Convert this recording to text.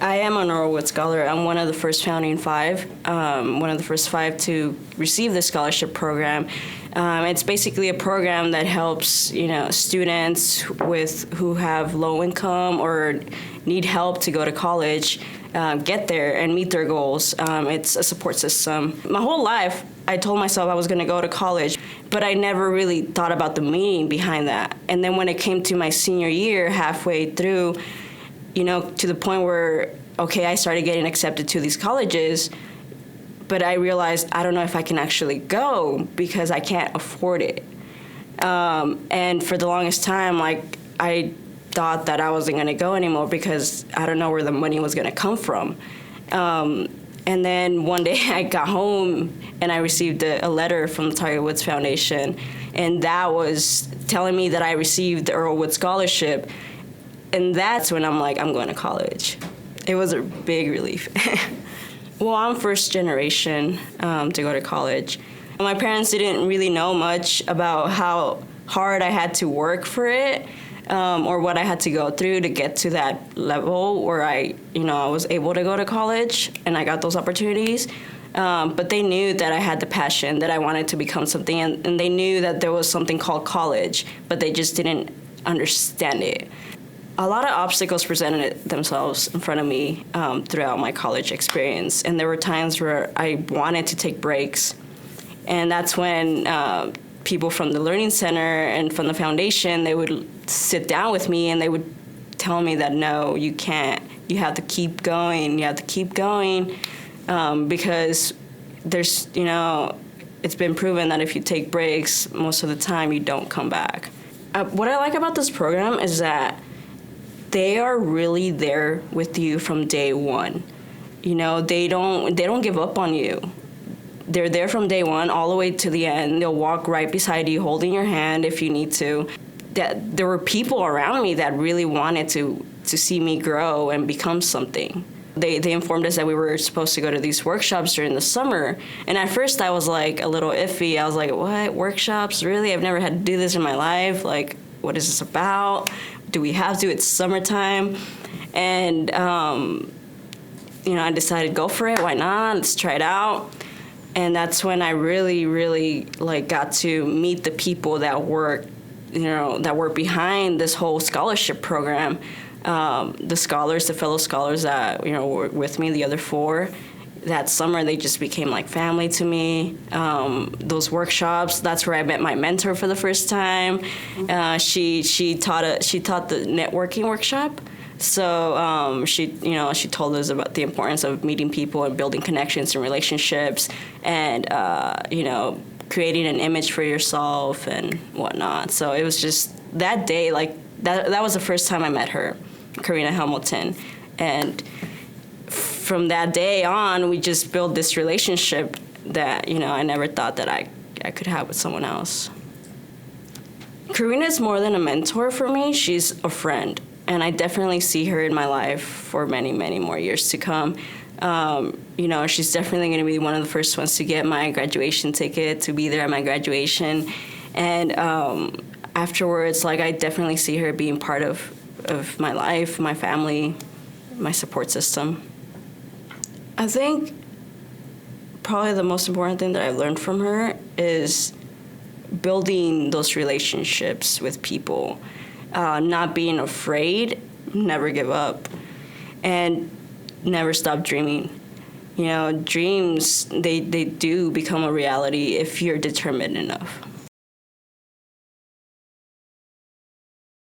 I am an Earl Woods Scholar. I'm one of the first founding five, one of the first five to receive the scholarship program. It's basically a program that helps, students who have low income or need help to go to college get there and meet their goals. It's a support system. My whole life, I told myself I was going to go to college, but I never really thought about the meaning behind that. And then when it came to my senior year, halfway through, to the point where, okay, I started getting accepted to these colleges, but I realized I don't know if I can actually go because I can't afford it. And for the longest time, I thought that I wasn't going to go anymore because I don't know where the money was going to come from. And then one day I got home and I received a letter from the Tiger Woods Foundation, and that was telling me that I received the Earl Woods Scholarship. And that's when I'm like, I'm going to college. It was a big relief. Well, I'm first generation to go to college. My parents didn't really know much about how hard I had to work for it, or what I had to go through to get to that level where I was able to go to college and I got those opportunities. But they knew that I had the passion, that I wanted to become something, and they knew that there was something called college, but they just didn't understand it. A lot of obstacles presented themselves in front of me throughout my college experience, and there were times where I wanted to take breaks, and that's when people from the Learning Center and from the foundation, they would sit down with me and they would tell me that, no, you can't. You have to keep going. You have to keep going because there's, it's been proven that if you take breaks, most of the time you don't come back. What I like about this program is that they are really there with you from day one. They don't give up on you. They're there from day one all the way to the end. They'll walk right beside you, holding your hand if you need to. That there were people around me that really wanted to see me grow and become something. They informed us that we were supposed to go to these workshops during the summer. And at first I was like a little iffy. I was like, what, workshops? Really? I've never had to do this in my life. Like, what is this about? Do we have to? It's summertime. And, I decided go for it. Why not? Let's try it out. And that's when I really, really got to meet the people that work behind this whole scholarship program. The scholars, the fellow scholars that, were with me, the other four. That summer, they just became like family to me. Those workshops, that's where I met my mentor for the first time. She taught the networking workshop. So she told us about the importance of meeting people and building connections and relationships, and creating an image for yourself and whatnot. So it was just that day, that was the first time I met her, Karina Hamilton, and from that day on, we just built this relationship that I never thought that I could have with someone else. Karina is more than a mentor for me. She's a friend. And I definitely see her in my life for many, many more years to come. She's definitely going to be one of the first ones to get my graduation ticket, to be there at my graduation. And afterwards, I definitely see her being part of my life, my family, my support system. I think probably the most important thing that I've learned from her is building those relationships with people. Not being afraid, never give up, and never stop dreaming. Dreams, they do become a reality if you're determined enough.